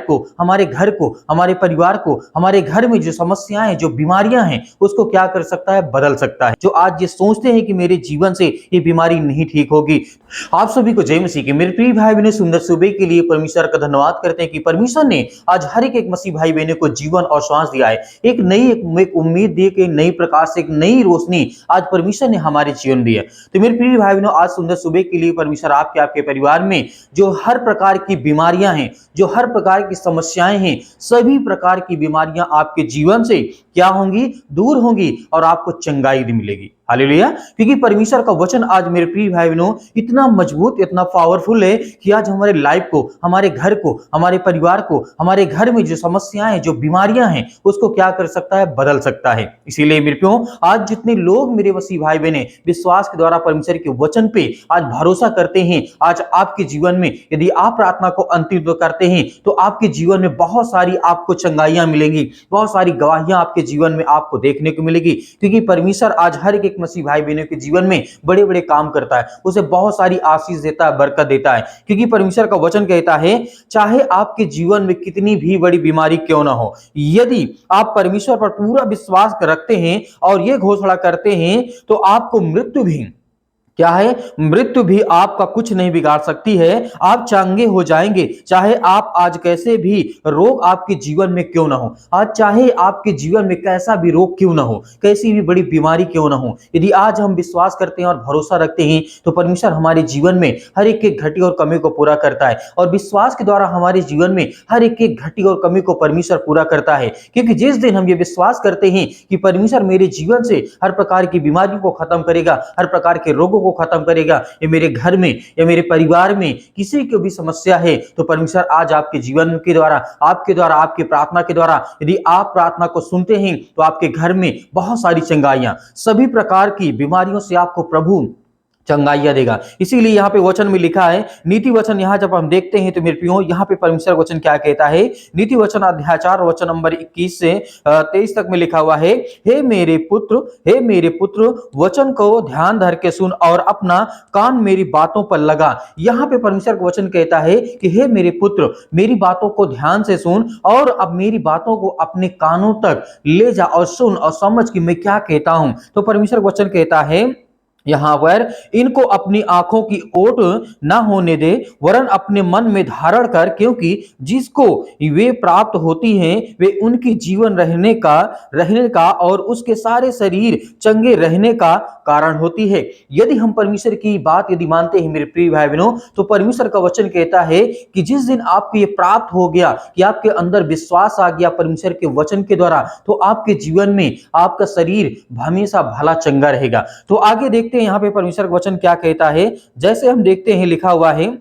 को, हमारे घर को, हमारे परिवार को, हमारे घर में जो समस्याएं, जो बीमारियां हैं, उसको क्या कर सकता है, बदल सकता है। जो आज ये सोचते हैं कि मेरे जीवन से ये बीमारी नहीं ठीक होगी। आप सभी को जय मसीह की। मेरे प्रिय भाई बहनों, सुंदर सुबह के लिए परमेश्वर का धन्यवाद करते हैं कि परमेश्वर ने आज हर एक मसीह भाई बहनों को जीवन और श्वास दिया है। एक नई एक उम्मीद दी कि नई प्रकाश, एक नई रोशनी आज परमेश्वर ने हमारे जीवन दी है। तो मेरे प्रिय भाई बहनों, आज सुंदर सुबह के लिए परमेश्वर आपके परिवार में जो हर प्रकार की बीमारियां हैं, जो हर प्रकार की समस्याएं हैं, सभी प्रकार की बीमारियां आपके जीवन से क्या होंगी, दूर होंगी और आपको चंगाई मिलेगी। हालेलुया। क्योंकि परमेश्वर का वचन आज मेरे प्रिय भाई बहनों इतना मजबूत, इतना पावरफुल है कि आज हमारे लाइफ को, हमारे घर को, हमारे परिवार को, हमारे घर में जो समस्याएं, जो बीमारियां हैं, उसको क्या कर सकता है, बदल सकता है। इसीलिए मेरे प्रियो, आज जितने लोग मेरे मसीह भाई बहने विश्वास के द्वारा परमेश्वर के वचन पे आज भरोसा करते हैं, आज आपके जीवन में यदि आप प्रार्थना को अंतिम करते हैं तो आपके जीवन में बहुत सारी आपको चंगाइयां मिलेंगी, बहुत सारी गवाहियां आपके जीवन में आपको देखने को मिलेगी। क्योंकि परमेश्वर आज हर एक मसीह भाई बहनों के जीवन में बड़े बड़े काम करता है, उसे बहुत सारी आशीष देता है, बरकत देता है। क्योंकि परमेश्वर का वचन कहता है, चाहे आपके जीवन में कितनी भी बड़ी बीमारी क्यों ना हो, यदि आप परमेश्वर पर पूरा विश्वास रखते हैं और ये घोषणा करते हैं तो आपको मृत्यु भी क्या है, मृत्यु भी आपका कुछ नहीं बिगाड़ सकती है। आप चंगे हो जाएंगे। चाहे आप आज कैसे भी रोग आपके जीवन में क्यों ना हो, आज चाहे आपके जीवन में कैसा भी रोग क्यों ना हो, कैसी भी बड़ी बीमारी क्यों ना हो, यदि आज हम विश्वास करते हैं और भरोसा रखते हैं तो परमेश्वर हमारे जीवन में हर एक घटी और कमी को पूरा करता है। और विश्वास के द्वारा हमारे जीवन में हर एक घटी और कमी को परमेश्वर पूरा करता है। क्योंकि जिस दिन हम ये विश्वास करते हैं कि परमेश्वर मेरे जीवन से हर प्रकार की बीमारियों को खत्म करेगा, हर प्रकार के रोगों खत्म करेगा, ये मेरे घर में या मेरे परिवार में किसी को भी समस्या है, तो परमेश्वर आज आपके जीवन के द्वारा, आपकी प्रार्थना के द्वारा, यदि आप प्रार्थना को सुनते हैं तो आपके घर में बहुत सारी चंगाइयां, सभी प्रकार की बीमारियों से आपको प्रभु चंगाइया देगा। इसीलिए यहाँ पे वचन में लिखा है, नीति वचन, यहाँ जब हम देखते हैं तो मेरे प्रियो, यहाँ पे परमेश्वर वचन क्या कहता है, नीति वचन अध्याय 4 वचन नंबर 21 से 23 तक में लिखा हुआ है, हे मेरे पुत्र वचन को ध्यान धर के सुन और अपना कान मेरी बातों पर लगा। यहाँ पे परमेश्वर का वचन कहता है कि हे मेरे पुत्र, मेरी बातों को ध्यान से सुन और अब मेरी बातों को अपने कानों तक ले जा और सुन और समझ कि मैं क्या कहता हूं। तो परमेश्वर वचन कहता है यहां पर, इनको अपनी आंखों की ओट न होने दे, वरन अपने मन में धारण कर, क्योंकि जिसको वे प्राप्त होती हैं वे उनकी जीवन रहने का और उसके सारे शरीर चंगे रहने का कारण होती है। यदि हम परमेश्वर की बात यदि मानते हैं मेरे प्रिय भाई बहनों, तो परमेश्वर का वचन कहता है कि जिस दिन आपको ये प्राप्त हो गया कि आपके अंदर विश्वास आ गया परमेश्वर के वचन के द्वारा, तो आपके जीवन में आपका शरीर हमेशा भला चंगा रहेगा। तो आगे देखते हैं यहाँ पे परमेश्वर का वचन क्या कहता है। जैसे हम देखते हैं लिखा हुआ है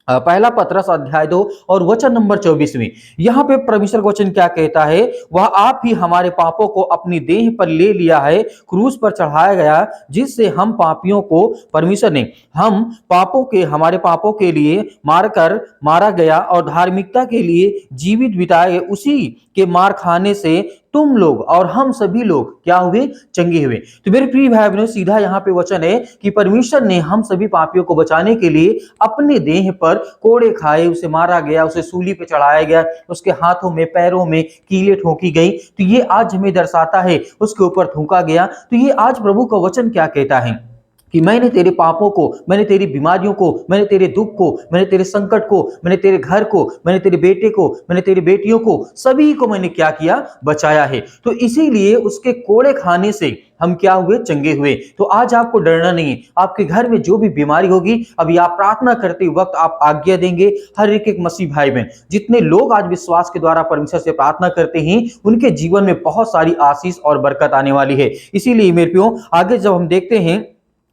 पहला पतरस अध्याय 2 और वचन नंबर 24 में, यहाँ पे परमेश्वर का वचन क्या कहता है, वह आप ही हमारे पापों को अपनी देह पर ले लिया है, क्रूस पर चढ़ाया गया, जिससे हम पापियों को परमेश्वर ने हमारे पापों के लिए मारा गया और धार्मिकता के लिए जीवित बिताए। उसी के मार खाने से तुम लोग और हम सभी लोग क्या हुए, चंगे हुए। तो मेरे प्रिय भाई बहनों, सीधा यहाँ पे वचन है कि परमेश्वर ने हम सभी पापियों को बचाने के लिए अपने देह पर कोड़े खाए, उसे मारा गया, उसे सूली पे चढ़ाया गया, उसके हाथों में पैरों में कीले ठोकी गई। तो ये आज हमें दर्शाता है, उसके ऊपर थूका गया। तो ये आज प्रभु का वचन क्या कहता है कि मैंने तेरे पापों को, मैंने तेरी बीमारियों को, मैंने तेरे दुख को, मैंने तेरे संकट को, मैंने तेरे घर को, मैंने तेरे बेटे को, मैंने तेरी बेटियों को, सभी को मैंने क्या किया, बचाया है। तो इसीलिए उसके कोड़े खाने से हम क्या हुए, चंगे हुए। तो आज आपको डरना नहीं है। आपके घर में जो भी बीमारी होगी, अभी आप प्रार्थना करते वक्त आप आज्ञा देंगे, हर एक मसीह भाई बहन, जितने लोग आज विश्वास के द्वारा परमेश्वर से प्रार्थना करते हैं, उनके जीवन में बहुत सारी आशीष और बरकत आने वाली है। इसीलिए मेरे प्रियो, आगे जब हम देखते हैं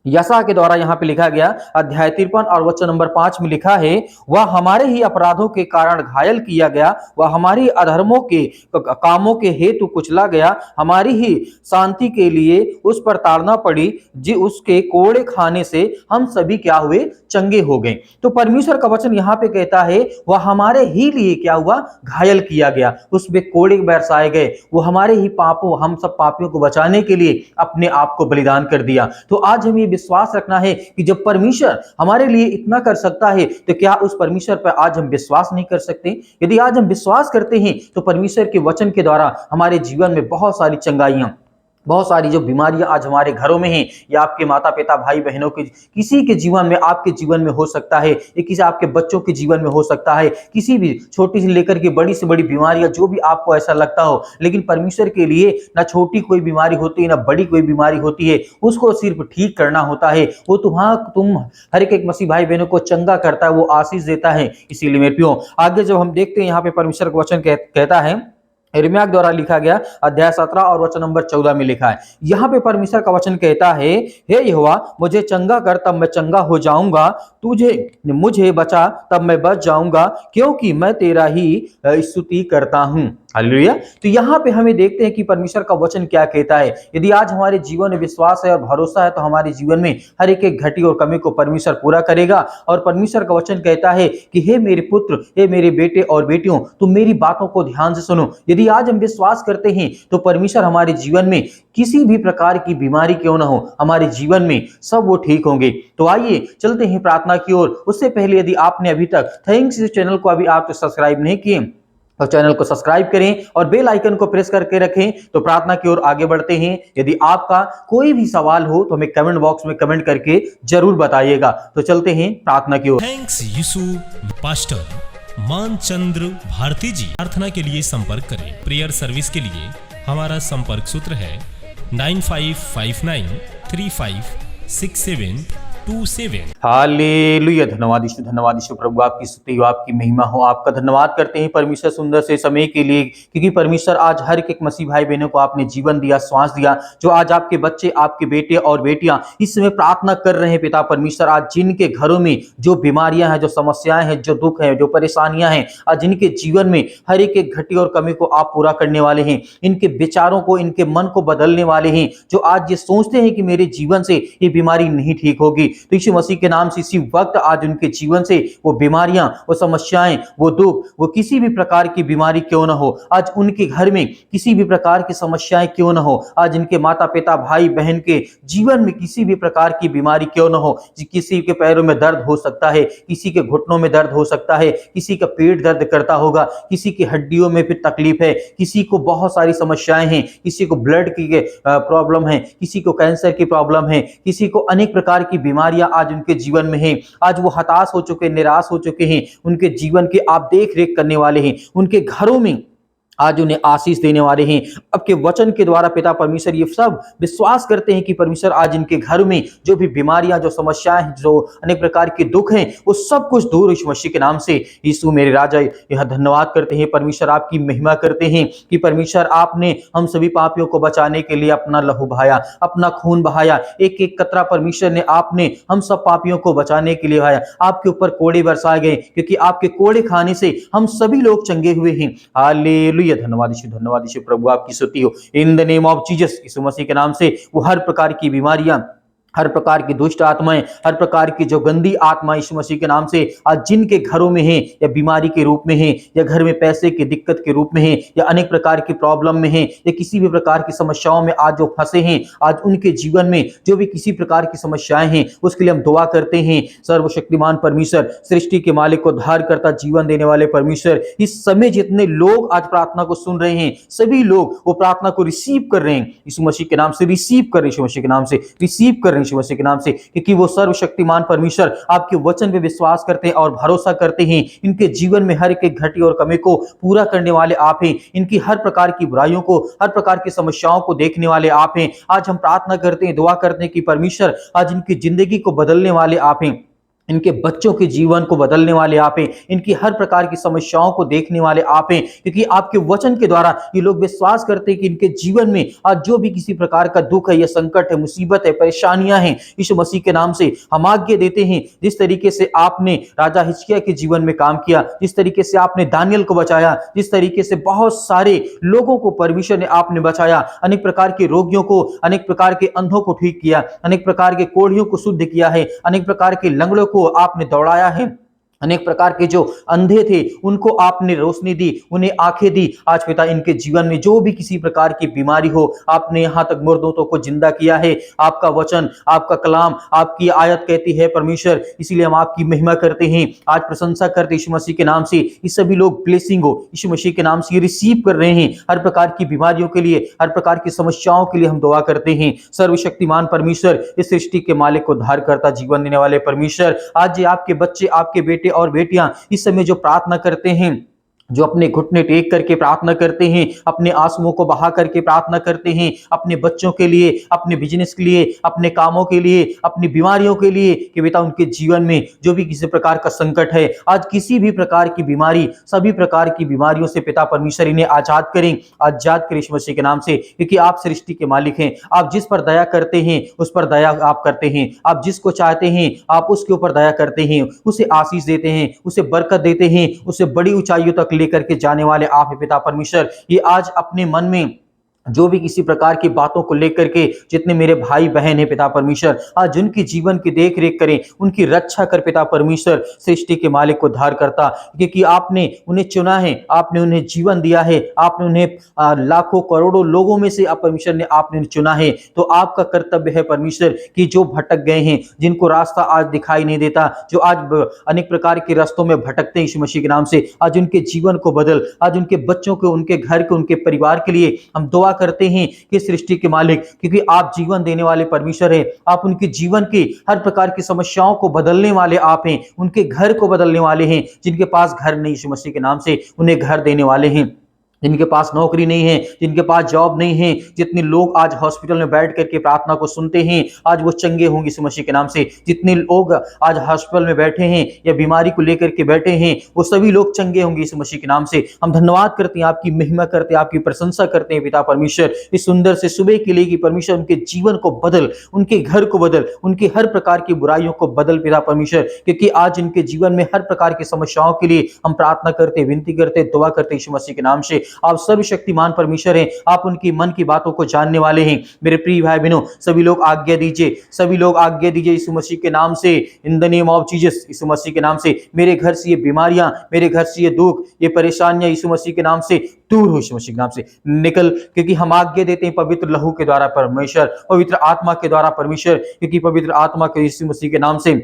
यशा के द्वारा यहाँ पे लिखा गया अध्याय 53 और वचन नंबर 5 में लिखा है, वह हमारे ही अपराधों के कारण घायल किया गया, वह हमारी अधर्मों के कामों के हेतु कुचला गया, हमारी ही शांति के लिए उस पर ताड़ना पड़ी, जी उसके कोड़े खाने से हम सभी क्या हुए, चंगे हो गए। तो परमेश्वर का वचन यहाँ पे कहता है, वह हमारे ही लिए क्या हुआ, घायल किया गया, उसमें कोड़े बरसाए गए, वो हमारे ही पापों, हम सब पापियों को बचाने के लिए अपने आप को बलिदान कर दिया। तो आज हम ये विश्वास रखना है कि जब परमेश्वर हमारे लिए इतना कर सकता है तो क्या उस परमेश्वर पर आज हम विश्वास नहीं कर सकते। यदि आज हम विश्वास करते हैं तो परमेश्वर के वचन के द्वारा हमारे जीवन में बहुत सारी चंगाइयां, बहुत सारी जो बीमारियां आज हमारे घरों में हैं या आपके माता पिता भाई बहनों के किसी के जीवन में, आपके जीवन में हो सकता है, या किसी आपके बच्चों के जीवन में हो सकता है, किसी भी छोटी से लेकर के बड़ी से बड़ी बीमारियां जो भी आपको ऐसा लगता हो, लेकिन परमेश्वर के लिए ना छोटी कोई बीमारी होती है ना बड़ी कोई बीमारी होती है, उसको सिर्फ ठीक करना होता है। वो तुम हर एक मसीह भाई बहनों को चंगा करता है, वो आशीष देता है। इसीलिए मेरे प्रियो आगे जब हम देखते हैं यहाँ पे परमेश्वर का वचन कहता है, यिर्मयाह द्वारा लिखा गया अध्याय 17 और वचन नंबर 14 में लिखा है, यहाँ पे परमेश्वर का वचन कहता है, हे यहोवा मुझे चंगा कर तब मैं चंगा हो जाऊंगा, मुझे बचा तब मैं बच जाऊंगा, क्योंकि मैं तेरा ही स्तुति करता हूं। हालेलुया। तो यहाँ पे हमें देखते हैं कि परमेश्वर का वचन क्या कहता है। यदि आज हमारे जीवन में विश्वास है और भरोसा है तो हमारे जीवन में हर एक घटी और कमी को परमेश्वर पूरा करेगा। और परमेश्वर का वचन कहता है कि हे मेरे पुत्र, हे मेरे बेटे और बेटियों, तुम मेरी बातों को ध्यान से सुनो। यदि आज हम विश्वास करते हैं तो परमेश्वर हमारे जीवन में किसी भी प्रकार की बीमारी क्यों ना हो, हमारे जीवन में सब वो ठीक होंगे। तो आइए चलते हैं प्रार्थना की ओर। उससे पहले यदि आपने अभी तक थैंक्स इस चैनल को अभी आप सब्सक्राइब नहीं किए तो चैनल को सब्सक्राइब करें और बेल आइकन को प्रेस करके रखें। तो प्रार्थना की ओर आगे बढ़ते हैं। यदि आपका कोई भी सवाल हो तो हमें कमेंट बॉक्स में कमेंट करके जरूर बताइएगा। तो चलते हैं प्रार्थना की ओर। थैंक्स यीशु पास्टर मानचंद्र भारती जी। प्रार्थना के लिए संपर्क करें। प्रेयर सर्विस के लिए हमारा संपर्क सूत्र है 9559356727। हालेलुया। धन्यवाद यीशु प्रभु, आपकी स्तुति हो, आपकी महिमा हो। आपका धन्यवाद करते हैं परमेश्वर सुंदर से समय के लिए, क्योंकि परमेश्वर आज हर एक मसीह भाई बहनों को आपने जीवन दिया, श्वास दिया। जो आज आपके बच्चे, आपके बेटे और बेटियां इस समय प्रार्थना कर रहे हैं पिता परमेश्वर, आज जिनके घरों में जो बीमारियां हैं, जो समस्याएं हैं, जो दुख है, जो परेशानियां हैं, आज जिनके जीवन में हर एक घटी और कमी को आप पूरा करने वाले हैं, इनके विचारों को, इनके मन को बदलने वाले हैं, जो आज ये सोचते हैं कि मेरे जीवन से ये बीमारी नहीं ठीक होगी, तो यीशु मसीह के नाम से इसी वक्त आज उनके जीवन से वो बीमारियां, वो समस्याएं, वो दुख, वो किसी भी प्रकार की बीमारी क्यों ना हो, आज उनके घर में किसी भी प्रकार की समस्याएं क्यों ना हो, आज इनके माता पिता भाई बहन के जीवन में किसी भी प्रकार की बीमारी क्यों ना हो। किसी के पैरों में दर्द हो सकता है, किसी के घुटनों में दर्द हो सकता है, किसी का पेट दर्द करता होगा, किसी की हड्डियों में फिर तकलीफ है, किसी को बहुत सारी समस्याएं हैं, किसी को ब्लड की प्रॉब्लम है, किसी को कैंसर की प्रॉब्लम है, किसी को अनेक प्रकार की बीमारियां आज उनके जीवन में हैं। आज वो हताश हो चुके, निराश हो चुके हैं। उनके जीवन के आप देख रेख करने वाले हैं, उनके घरों में आज उन्हें आशीष देने वाले हैं। आपके वचन के द्वारा पिता परमेश्वर ये सब विश्वास करते हैं कि परमेश्वर आज इनके घर में जो भी बीमारियां, जो समस्याएं, जो अनेक प्रकार के दुख हैं, वो सब कुछ दूर यीशु मसीह के नाम से। यीशु मेरे राजा, यह धन्यवाद करते हैं परमेश्वर, आपकी महिमा करते हैं कि परमेश्वर आपने हम सभी पापियों को बचाने के लिए अपना लहू बहाया, अपना खून बहाया, एक एक कतरा परमेश्वर ने आपने हम सब पापियों को बचाने के लिए बहाया। आपके ऊपर कोड़े बरसाए गए, क्योंकि आपके कोड़े खाने से हम सभी लोग चंगे हुए हैं। हालेलुया। धन्यवाद यीशु प्रभु, आपकी स्तुति हो। In the name of Jesus, यीशु मसीह के नाम से वो हर प्रकार की बीमारियां, हर प्रकार की दुष्ट आत्माएं, हर प्रकार की जो गंदी आत्मा यीशु मसीह के नाम से आज जिनके घरों में हैं, या बीमारी के रूप में हैं, या घर में पैसे की दिक्कत के रूप में हैं, या अनेक प्रकार की प्रॉब्लम में हैं, या किसी भी प्रकार की समस्याओं में आज जो फंसे हैं, आज उनके जीवन में जो भी किसी प्रकार की समस्याएं हैं, उसके लिए हम दुआ करते हैं। सर्वशक्तिमान परमेश्वर, सृष्टि के मालिक को उद्धार करता, जीवन देने वाले परमेश्वर, इस समय जितने लोग आज प्रार्थना को सुन रहे हैं, सभी लोग वो प्रार्थना को रिसीव कर रहे हैं यीशु मसीह के नाम से, रिसीव कर रहे हैं यीशु मसीह के नाम से, रिसीव कर रहे हैं यीशु मसीह के नाम से, क्योंकि वो सर्वशक्तिमान परमेश्वर आपके वचन पे विश्वास करते हैं और भरोसा करते हैं। इनके जीवन में हर एक घटी और कमी को पूरा करने वाले आप हैं। इनकी हर प्रकार की बुराइयों को, हर प्रकार की समस्याओं को देखने वाले आप हैं। आज हम प्रार्थना करते हैं, दुआ करते हैं कि परमेश्वर आज इनकी जिंदगी को बदलने वाले आप हैं, इनके बच्चों के जीवन को बदलने वाले आप हैं, इनकी हर प्रकार की समस्याओं को देखने वाले आप हैं, क्योंकि आपके वचन के द्वारा ये लोग विश्वास करते हैं कि इनके जीवन में आज जो भी किसी प्रकार का दुख है, या संकट है, मुसीबत है, परेशानियां हैं, यीशु मसीह के नाम से हम आज्ञा देते हैं, जिस तरीके से आपने राजा हिजकिय्याह के जीवन में काम किया, जिस तरीके से आपने दानियल को बचाया, जिस तरीके से बहुत सारे लोगों को परमेश्वर ने आपने बचाया, अनेक प्रकार के रोगियों को, अनेक प्रकार के अंधों को ठीक किया, अनेक प्रकार के कोढ़ियों को शुद्ध किया है, अनेक प्रकार के लंगड़ों को आपने दौड़ाया है, अनेक प्रकार के जो अंधे थे उनको आपने रोशनी दी, उन्हें आंखें दी। आज पिता इनके जीवन में जो भी किसी प्रकार की बीमारी हो, आपने यहाँ तक मुर्दों को जिंदा किया है। आपका वचन, आपका कलाम, आपकी आयत कहती है परमेश्वर, इसीलिए हम आपकी महिमा करते हैं, आज प्रशंसा करते यीशु मसीह के नाम से। ये सभी लोग ब्लेसिंग हो यीशु मसीह के नाम से रिसीव कर रहे हैं। हर प्रकार की बीमारियों के लिए, हर प्रकार की समस्याओं के लिए हम दुआ करते हैं। सर्वशक्तिमान परमेश्वर, इस सृष्टि के मालिक को धार करता जीवन देने वाले परमेश्वर, आज ये आपके बच्चे, आपके बेटे और बेटियां इस समय जो प्रार्थना करते हैं, जो अपने घुटने टेक करके प्रार्थना करते हैं, अपने आंसुओं को बहा करके प्रार्थना करते हैं, अपने बच्चों के लिए, अपने बिजनेस के लिए, अपने कामों के लिए, अपनी बीमारियों के लिए, कि बेटा उनके जीवन में जो भी किसी प्रकार का संकट है, आज किसी भी प्रकार की बीमारी, सभी प्रकार की बीमारियों से पिता परमेश्वर इन्हें आजाद करें, आजाद करें यीशु मसीह के नाम से। क्योंकि आप सृष्टि के मालिक हैं, आप जिस पर दया करते हैं उस पर दया आप करते हैं, आप जिसको चाहते हैं आप उसके ऊपर दया करते हैं, उसे आशीष देते हैं, उसे बरकत देते हैं, उसे बड़ी ऊंचाइयों तक लेकर के जाने वाले आप हैं पिता परमेश्वर। ये आज अपने मन में जो भी किसी प्रकार की बातों को लेकर के जितने मेरे भाई बहन हैं पिता परमेश्वर, आज उनकी जीवन की देख रेख करें, उनकी रक्षा कर पिता परमेश्वर, सृष्टि के मालिक को धार करता। क्योंकि आपने उन्हें चुना है, आपने उन्हें जीवन दिया है, आपने उन्हें लाखों करोड़ों लोगों में से परमेश्वर ने आपने उन्हें चुना है। तो आपका कर्तव्य है परमेश्वर कि जो भटक गए हैं, जिनको रास्ता आज दिखाई नहीं देता, जो आज अनेक प्रकार के रास्तों में भटकते हैं, यीशु मसीह के नाम से आज उनके जीवन को बदल, आज उनके बच्चों के, उनके घर के, उनके परिवार के लिए हम दुआ करते हैं कि सृष्टि के मालिक, क्योंकि आप जीवन देने वाले परमेश्वर हैं, आप उनके जीवन की हर प्रकार की समस्याओं को बदलने वाले आप हैं, उनके घर को बदलने वाले हैं। जिनके पास घर नहीं, यीशु मसीह के नाम से उन्हें घर देने वाले हैं। जिनके पास नौकरी नहीं है, जिनके पास जॉब नहीं है, जितने लोग आज हॉस्पिटल में बैठ करके प्रार्थना को सुनते हैं, आज वो चंगे होंगे यीशु मसीह के नाम से। जितने लोग आज हॉस्पिटल में बैठे हैं या बीमारी को लेकर के बैठे हैं, वो सभी लोग चंगे होंगे यीशु मसीह के नाम से। हम धन्यवाद करते हैं, आपकी महिमा करते हैं, आपकी प्रशंसा करते हैं पिता परमेश्वर, इस सुंदर से सुबह के लिए कि परमेश्वर उनके जीवन को बदल, उनके घर को बदल, उनकी हर प्रकार की बुराइयों को बदल पिता परमेश्वर। क्योंकि आज इनके जीवन में हर प्रकार की समस्याओं के लिए हम प्रार्थना करते, विनती करते, दुआ करते यीशु मसीह के नाम से। आप सर्वशक्तिमान परमेश्वर हैं, आप उनकी मन की बातों को जानने वाले हैं। मेरे प्रिय भाई बहनों, सभी लोग आज्ञा दीजिए, सभी लोग आज्ञा दीजिए यीशु मसीह के नाम से, in the name of Jesus, यीशु मसीह के नाम से मेरे घर से ये बीमारियां, मेरे घर से ये दुख, ये परेशानियां यीशु मसीह के नाम से दूर हो, यीशु मसीह के नाम से निकल। क्योंकि हम आज्ञा देते हैं पवित्र लहू के द्वारा परमेश्वर, पवित्र आत्मा के द्वारा परमेश्वर, क्योंकि पवित्र आत्मा के यीशु मसीह के नाम से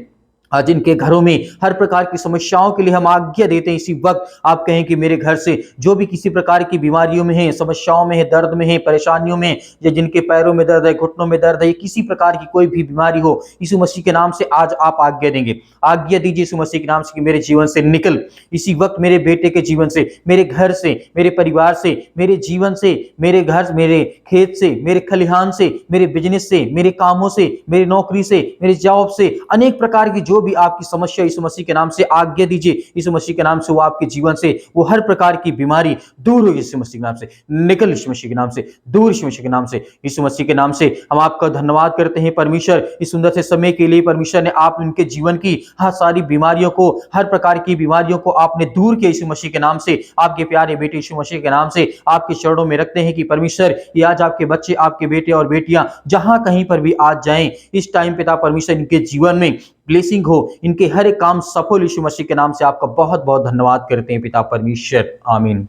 आज इनके घरों में हर प्रकार की समस्याओं के लिए हम आज्ञा देते हैं। इसी वक्त आप कहें कि मेरे घर से जो भी किसी प्रकार की बीमारियों में है, समस्याओं में है, दर्द में है, परेशानियों में, या जिनके पैरों में दर्द है, घुटनों में दर्द है, किसी प्रकार की कोई भी बीमारी हो, यीशु मसीह के नाम से आज आप आज्ञा देंगे। आज्ञा दीजिए यीशु मसीह के नाम से कि मेरे जीवन से निकल, इसी वक्त मेरे बेटे के जीवन से, मेरे घर से, मेरे परिवार से, मेरे जीवन से, मेरे घर, मेरे खेत से, मेरे खलिहान से, मेरे बिजनेस से, मेरे कामों से, मेरी नौकरी से, मेरे जॉब से, अनेक प्रकार की जो भी आपकी समस्या यीशु मसीह के नाम से आज्ञा दीजिए। यीशु मसीह के नाम से वो आपके जीवन से वो हर प्रकार की बीमारी दूर हो, यीशु मसीह के नाम से निकल, यीशु मसीह के नाम से दूर, यीशु मसीह के नाम से, यीशु मसीह के नाम से हम आपका धन्यवाद करते हैं परमेश्वर, इस सुंदर से समय के लिए। परमेश्वर ने आप उनके जीवन की हर सारी बीमारियों को, हर प्रकार की बीमारियों को आपने दूर किया यीशु मसीह के नाम से। आपके प्यारे बेटे यीशु मसीह के नाम से आपके चरणों में रखते हैं कि परमेश्वर ये आज आपके बच्चे, आपके बेटे और बेटियां जहां कहीं पर भी आज जाएं, इस टाइम पिता परमेश्वर इनके जीवन में ब्लेसिंग हो, इनके हर एक काम सफल, यीशु मसीह के नाम से आपका बहुत बहुत धन्यवाद करते हैं पिता परमेश्वर, आमीन।